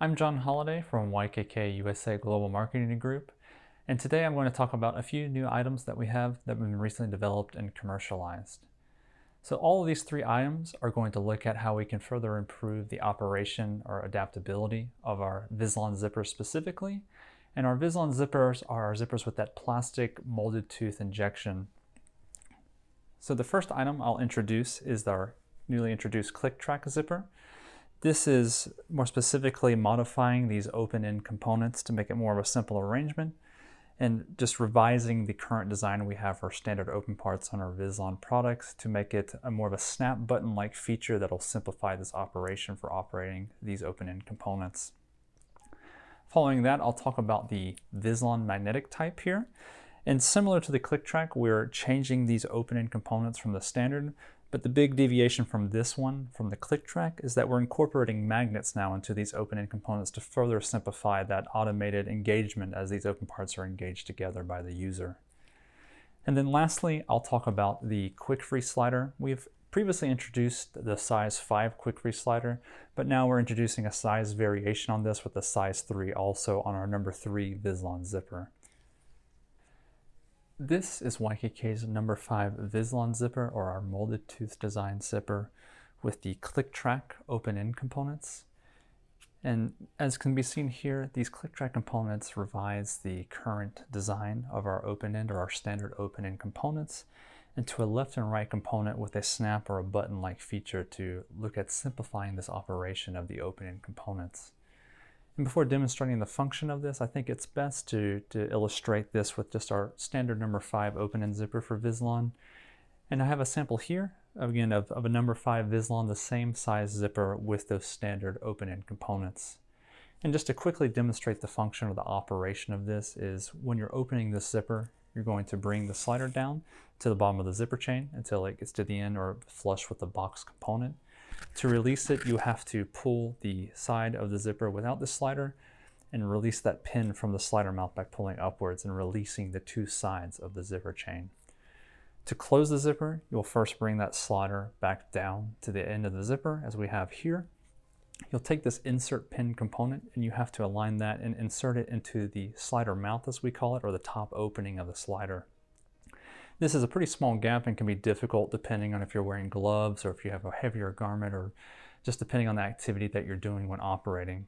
I'm John Holliday from YKK USA Global Marketing Group, and today I'm going to talk about a few new items that we have that have been recently developed and commercialized. So all of these three items are going to look at how we can further improve the operation or adaptability of our VISLON zippers specifically. And our VISLON zippers are our zippers with that plastic molded tooth injection. So the first item I'll introduce is our newly introduced Click-TRAK zipper. This is more specifically modifying these open-end components to make it more of a simple arrangement and just revising the current design we have for standard open parts on our VISLON products to make it a more of a snap button-like feature that'll simplify this operation for operating these open-end components. Following that, I'll talk about the VISLON magnetic type here. And similar to the Click-TRAK, we're changing these open-end components from the standard, but the big deviation from this one, from the Click-TRAK, is that we're incorporating magnets now into these open-end components to further simplify that automated engagement as these open parts are engaged together by the user. And then lastly, I'll talk about the QuickFree slider. We've previously introduced the size 5 QuickFree slider, but now we're introducing a size variation on this with the size 3 also on our number 3 VISLON zipper. This is YKK's number 5 VISLON zipper, or our molded tooth design zipper with the Click-TRAK open-end components. And as can be seen here, these Click-TRAK components revise the current design of our open-end or our standard open-end components into a left and right component with a snap or a button-like feature to look at simplifying this operation of the open-end components. And before demonstrating the function of this, I think it's best to illustrate this with just our standard number 5 open-end zipper for VISLON. And I have a sample here, again, of a number 5 VISLON, the same size zipper with those standard open-end components. And just to quickly demonstrate the function or the operation of this is when you're opening this zipper, you're going to bring the slider down to the bottom of the zipper chain until it gets to the end or flush with the box component. To release it, you have to pull the side of the zipper without the slider and release that pin from the slider mouth by pulling upwards and releasing the two sides of the zipper chain. To close the zipper, you'll first bring that slider back down to the end of the zipper as we have here. You'll take this insert pin component and you have to align that and insert it into the slider mouth, as we call it, or the top opening of the slider. This is a pretty small gap and can be difficult depending on if you're wearing gloves or if you have a heavier garment or just depending on the activity that you're doing when operating.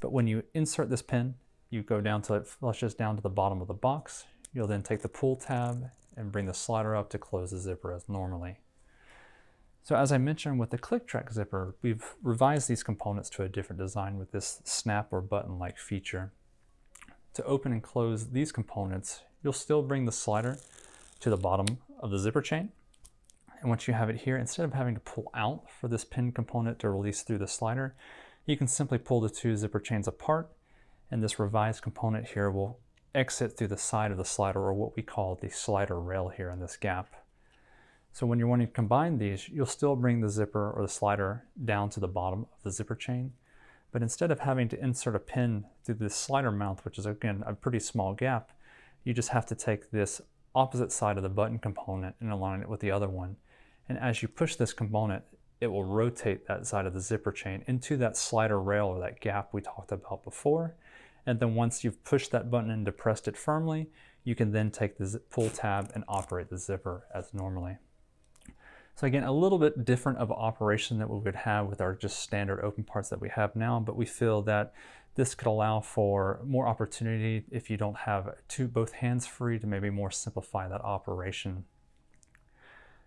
But when you insert this pin, you go down till it flushes down to the bottom of the box. You'll then take the pull tab and bring the slider up to close the zipper as normally. So as I mentioned with the Click-TRAK zipper, we've revised these components to a different design with this snap or button-like feature. To open and close these components, you'll still bring the slider to the bottom of the zipper chain. And once you have it here, instead of having to pull out for this pin component to release through the slider, you can simply pull the two zipper chains apart, and this revised component here will exit through the side of the slider, or what we call the slider rail here in this gap. So when you're wanting to combine these, you'll still bring the zipper or the slider down to the bottom of the zipper chain, but instead of having to insert a pin through the slider mouth, which is again a pretty small gap, you just have to take this opposite side of the button component and align it with the other one. And as you push this component, it will rotate that side of the zipper chain into that slider rail or that gap we talked about before. And then once you've pushed that button and depressed it firmly, you can then take the pull tab and operate the zipper as normally. So again, a little bit different of operation that we would have with our just standard open parts that we have now, but we feel that this could allow for more opportunity if you don't have both hands free to maybe more simplify that operation.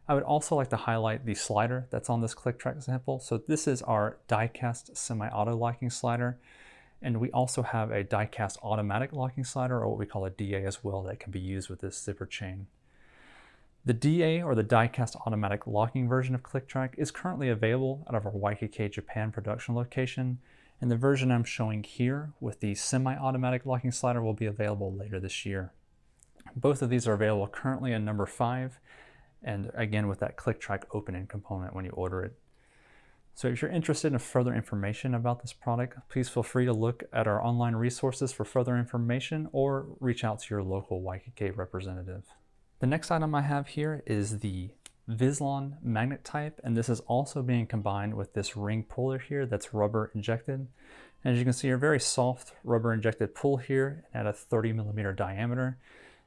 I would also like to highlight the slider that's on this Click-TRAK example. So this is our die-cast semi-auto locking slider, and we also have a die-cast automatic locking slider, or what we call a DA as well, that can be used with this zipper chain. The DA, or the die-cast automatic locking version of Click-TRAK, is currently available out of our YKK Japan production location, and the version I'm showing here with the semi-automatic locking slider will be available later this year. Both of these are available currently in number 5, and again with that Click-TRAK open-end component when you order it. So if you're interested in further information about this product, please feel free to look at our online resources for further information or reach out to your local YKK representative. The next item I have here is the VISLON magnet type, and this is also being combined with this ring puller here that's rubber injected. And as you can see, a very soft rubber injected pull here at a 30mm diameter.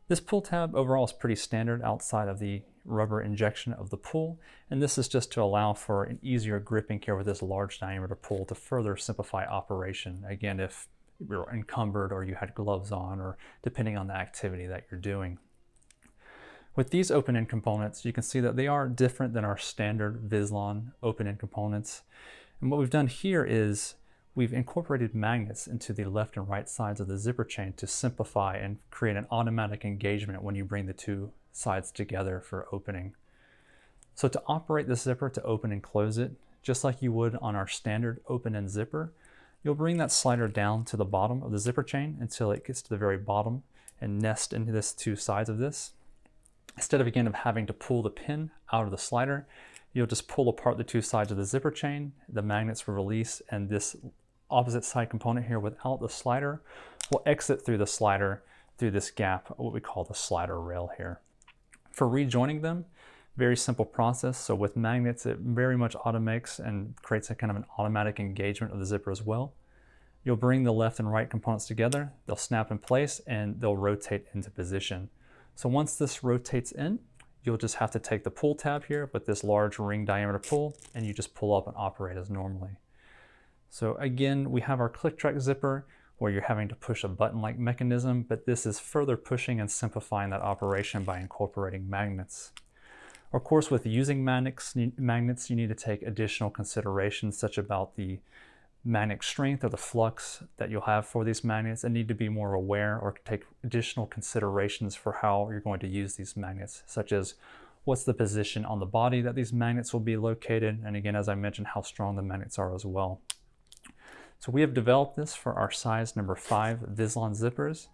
This pull tab overall is pretty standard outside of the rubber injection of the pull, and this is just to allow for an easier gripping here with this large diameter pull to further simplify operation. Again, if you're encumbered or you had gloves on, or depending on the activity that you're doing. With these open-end components, you can see that they are different than our standard VISLON open-end components. And what we've done here is we've incorporated magnets into the left and right sides of the zipper chain to simplify and create an automatic engagement when you bring the two sides together for opening. So to operate the zipper to open and close it, just like you would on our standard open-end zipper, you'll bring that slider down to the bottom of the zipper chain until it gets to the very bottom and nest into this two sides of this. Instead of having to pull the pin out of the slider, you'll just pull apart the two sides of the zipper chain, the magnets will release, and this opposite side component here without the slider will exit through the slider through this gap, what we call the slider rail here. For rejoining them, very simple process. So with magnets, it very much automates and creates a kind of an automatic engagement of the zipper as well. You'll bring the left and right components together, they'll snap in place and they'll rotate into position. So once this rotates in, you'll just have to take the pull tab here with this large ring diameter pull, and you just pull up and operate as normally. So again, we have our Click-TRAK zipper where you're having to push a button-like mechanism, but this is further pushing and simplifying that operation by incorporating magnets. Of course, with using magnets, you need to take additional considerations such about the magnetic strength or the flux that you'll have for these magnets, and need to be more aware or take additional considerations for how you're going to use these magnets, such as what's the position on the body that these magnets will be located, and again, as I mentioned, how strong the magnets are as well. So we have developed this for our size number 5 VISLON zippers.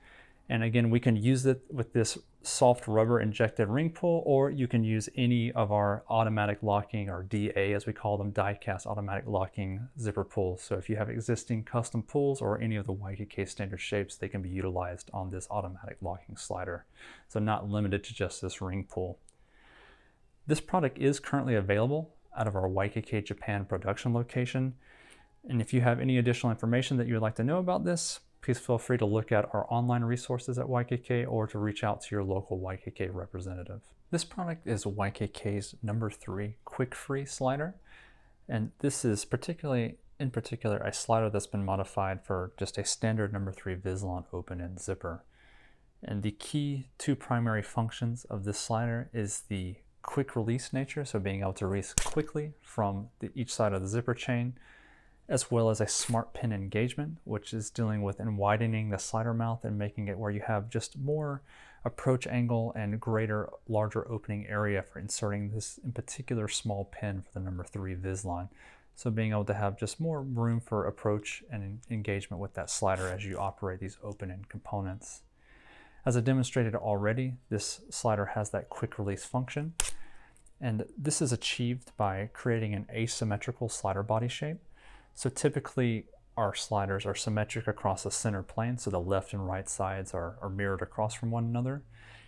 And again, we can use it with this soft rubber injected ring pull, or you can use any of our automatic locking, or DA as we call them, die cast automatic locking zipper pulls. So if you have existing custom pulls or any of the YKK standard shapes, they can be utilized on this automatic locking slider. So not limited to just this ring pull. This product is currently available out of our YKK Japan production location. And if you have any additional information that you would like to know about this, please feel free to look at our online resources at YKK or to reach out to your local YKK representative. This product is YKK's number 3 QuickFree slider. And this is in particular a slider that's been modified for just a standard number 3 VISLON open-end zipper. And the key 2 primary functions of this slider is the quick release nature, so being able to release quickly from each side of the zipper chain, as well as a smart pin engagement, which is dealing with and widening the slider mouth and making it where you have just more approach angle and larger opening area for inserting this in particular small pin for the number 3 VISLON. So being able to have just more room for approach and engagement with that slider as you operate these open-end components. As I demonstrated already, this slider has that quick release function, and this is achieved by creating an asymmetrical slider body shape. So typically our sliders are symmetric across the center plane, so the left and right sides are mirrored across from one another.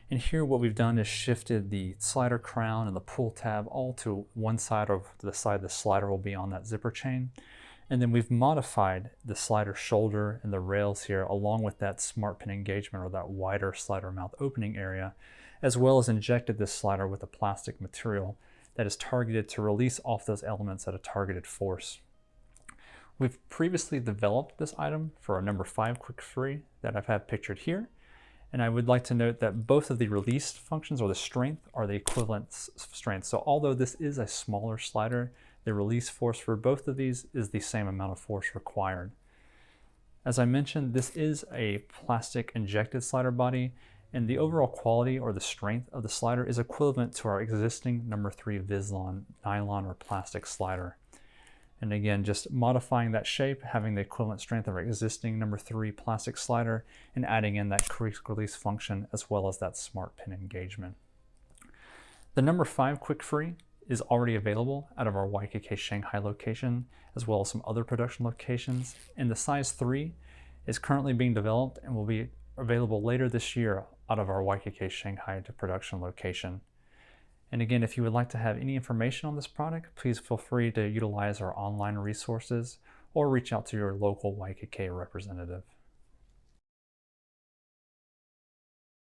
And here what we've done is shifted the slider crown and the pull tab all to one side of the side the slider will be on that zipper chain. And then we've modified the slider shoulder and the rails here along with that smart pin engagement, or that wider slider mouth opening area, as well as injected this slider with a plastic material that is targeted to release off those elements at a targeted force. We've previously developed this item for a number 5 QuickFree that I've had pictured here. And I would like to note that both of the release functions, or the strength, are the equivalent strength. So although this is a smaller slider, the release force for both of these is the same amount of force required. As I mentioned, this is a plastic injected slider body, and the overall quality or the strength of the slider is equivalent to our existing number 3 VISLON nylon or plastic slider. And again, just modifying that shape, having the equivalent strength of our existing number 3 plastic slider, and adding in that quick release function as well as that smart pin engagement. The number 5 QuickFree is already available out of our YKK Shanghai location, as well as some other production locations. And the size 3 is currently being developed and will be available later this year out of our YKK Shanghai production location. And again, if you would like to have any information on this product, please feel free to utilize our online resources or reach out to your local YKK representative.